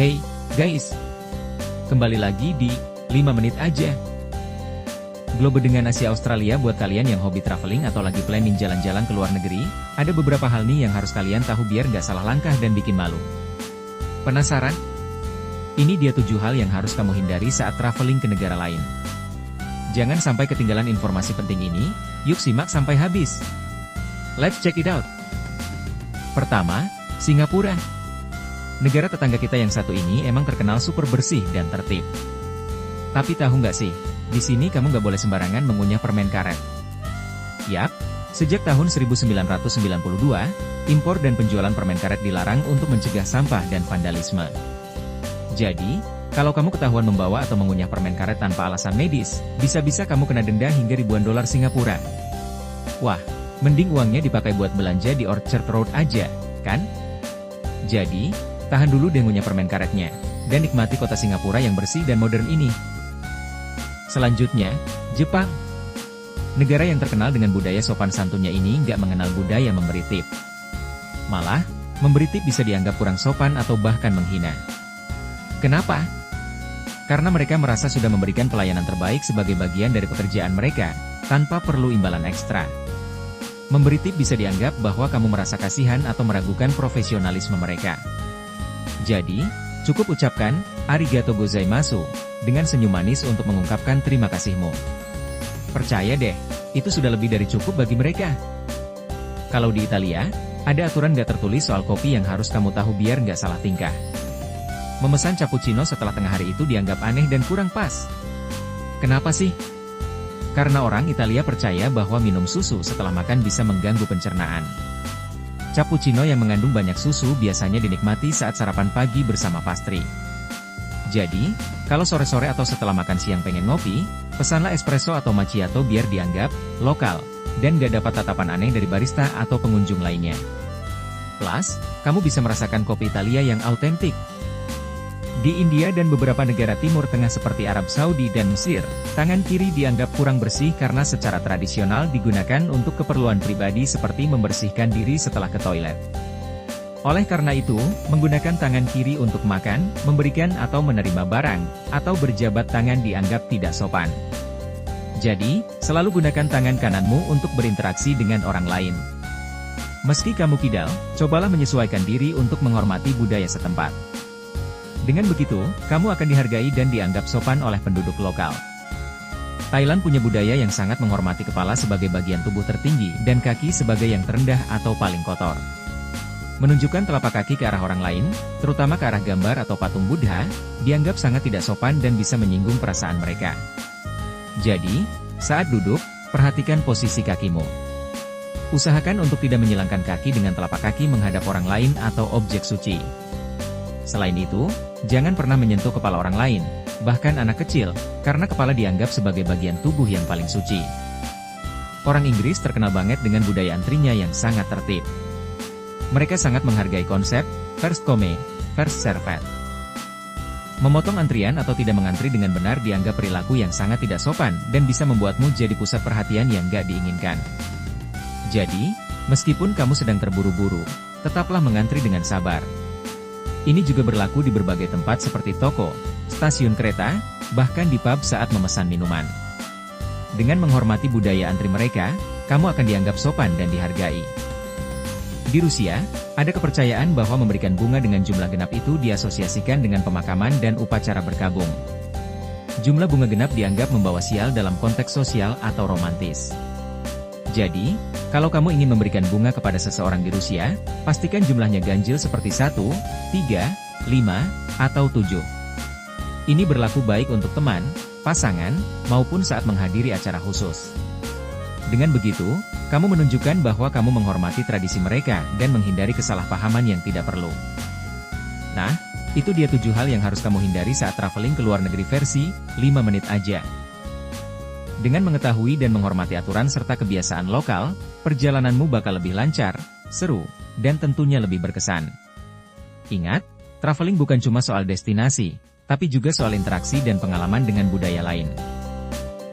Hey, guys! Kembali lagi di 5 menit aja. Globe dengan Asia Australia buat kalian yang hobi traveling atau lagi planning jalan-jalan ke luar negeri, ada beberapa hal nih yang harus kalian tahu biar nggak salah langkah dan bikin malu. Penasaran? Ini dia 7 hal yang harus kamu hindari saat traveling ke negara lain. Jangan sampai ketinggalan informasi penting ini, yuk simak sampai habis. Let's check it out. Pertama, Singapura. Negara tetangga kita yang satu ini emang terkenal super bersih dan tertib. Tapi tahu nggak sih, di sini kamu nggak boleh sembarangan mengunyah permen karet. Yap, sejak tahun 1992, impor dan penjualan permen karet dilarang untuk mencegah sampah dan vandalisme. Jadi, kalau kamu ketahuan membawa atau mengunyah permen karet tanpa alasan medis, bisa-bisa kamu kena denda hingga ribuan dolar Singapura. Wah, mending uangnya dipakai buat belanja di Orchard Road aja, kan? Jadi, tahan dulu deh ngunyah permen karetnya, dan nikmati kota Singapura yang bersih dan modern ini. Selanjutnya, Jepang. Negara yang terkenal dengan budaya sopan santunnya ini nggak mengenal budaya memberi tip. Malah, memberi tip bisa dianggap kurang sopan atau bahkan menghina. Kenapa? Karena mereka merasa sudah memberikan pelayanan terbaik sebagai bagian dari pekerjaan mereka, tanpa perlu imbalan ekstra. Memberi tip bisa dianggap bahwa kamu merasa kasihan atau meragukan profesionalisme mereka. Jadi, cukup ucapkan, arigato gozaimasu, dengan senyum manis untuk mengungkapkan terima kasihmu. Percaya deh, itu sudah lebih dari cukup bagi mereka. Kalau di Italia, ada aturan gak tertulis soal kopi yang harus kamu tahu biar gak salah tingkah. Memesan cappuccino setelah tengah hari itu dianggap aneh dan kurang pas. Kenapa sih? Karena orang Italia percaya bahwa minum susu setelah makan bisa mengganggu pencernaan. Cappuccino yang mengandung banyak susu biasanya dinikmati saat sarapan pagi bersama pastry. Jadi, kalau sore-sore atau setelah makan siang pengen ngopi, pesanlah espresso atau macchiato biar dianggap lokal, dan gak dapat tatapan aneh dari barista atau pengunjung lainnya. Plus, kamu bisa merasakan kopi Italia yang autentik. Di India dan beberapa negara Timur Tengah seperti Arab Saudi dan Mesir, tangan kiri dianggap kurang bersih karena secara tradisional digunakan untuk keperluan pribadi seperti membersihkan diri setelah ke toilet. Oleh karena itu, menggunakan tangan kiri untuk makan, memberikan atau menerima barang, atau berjabat tangan dianggap tidak sopan. Jadi, selalu gunakan tangan kananmu untuk berinteraksi dengan orang lain. Meski kamu kidal, cobalah menyesuaikan diri untuk menghormati budaya setempat. Dengan begitu, kamu akan dihargai dan dianggap sopan oleh penduduk lokal. Thailand punya budaya yang sangat menghormati kepala sebagai bagian tubuh tertinggi dan kaki sebagai yang terendah atau paling kotor. Menunjukkan telapak kaki ke arah orang lain, terutama ke arah gambar atau patung Buddha, dianggap sangat tidak sopan dan bisa menyinggung perasaan mereka. Jadi, saat duduk, perhatikan posisi kakimu. Usahakan untuk tidak menyilangkan kaki dengan telapak kaki menghadap orang lain atau objek suci. Selain itu, jangan pernah menyentuh kepala orang lain, bahkan anak kecil, karena kepala dianggap sebagai bagian tubuh yang paling suci. Orang Inggris terkenal banget dengan budaya antrinya yang sangat tertib. Mereka sangat menghargai konsep, first come, first served. Memotong antrian atau tidak mengantri dengan benar dianggap perilaku yang sangat tidak sopan, dan bisa membuatmu jadi pusat perhatian yang gak diinginkan. Jadi, meskipun kamu sedang terburu-buru, tetaplah mengantri dengan sabar. Ini juga berlaku di berbagai tempat seperti toko, stasiun kereta, bahkan di pub saat memesan minuman. Dengan menghormati budaya antri mereka, kamu akan dianggap sopan dan dihargai. Di Rusia, ada kepercayaan bahwa memberikan bunga dengan jumlah genap itu diasosiasikan dengan pemakaman dan upacara berkabung. Jumlah bunga genap dianggap membawa sial dalam konteks sosial atau romantis. Jadi, kalau kamu ingin memberikan bunga kepada seseorang di Rusia, pastikan jumlahnya ganjil seperti 1, 3, 5, atau 7. Ini berlaku baik untuk teman, pasangan, maupun saat menghadiri acara khusus. Dengan begitu, kamu menunjukkan bahwa kamu menghormati tradisi mereka dan menghindari kesalahpahaman yang tidak perlu. Nah, itu dia 7 hal yang harus kamu hindari saat traveling ke luar negeri versi 5 menit aja. Dengan mengetahui dan menghormati aturan serta kebiasaan lokal, perjalananmu bakal lebih lancar, seru, dan tentunya lebih berkesan. Ingat, traveling bukan cuma soal destinasi, tapi juga soal interaksi dan pengalaman dengan budaya lain.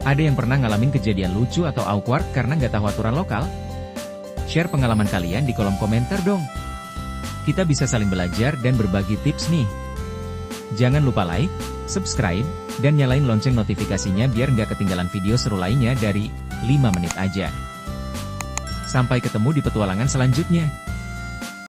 Ada yang pernah ngalamin kejadian lucu atau awkward karena nggak tahu aturan lokal? Share pengalaman kalian di kolom komentar dong. Kita bisa saling belajar dan berbagi tips nih. Jangan lupa like, subscribe, dan nyalain lonceng notifikasinya biar nggak ketinggalan video seru lainnya dari 5 menit aja. Sampai ketemu di petualangan selanjutnya.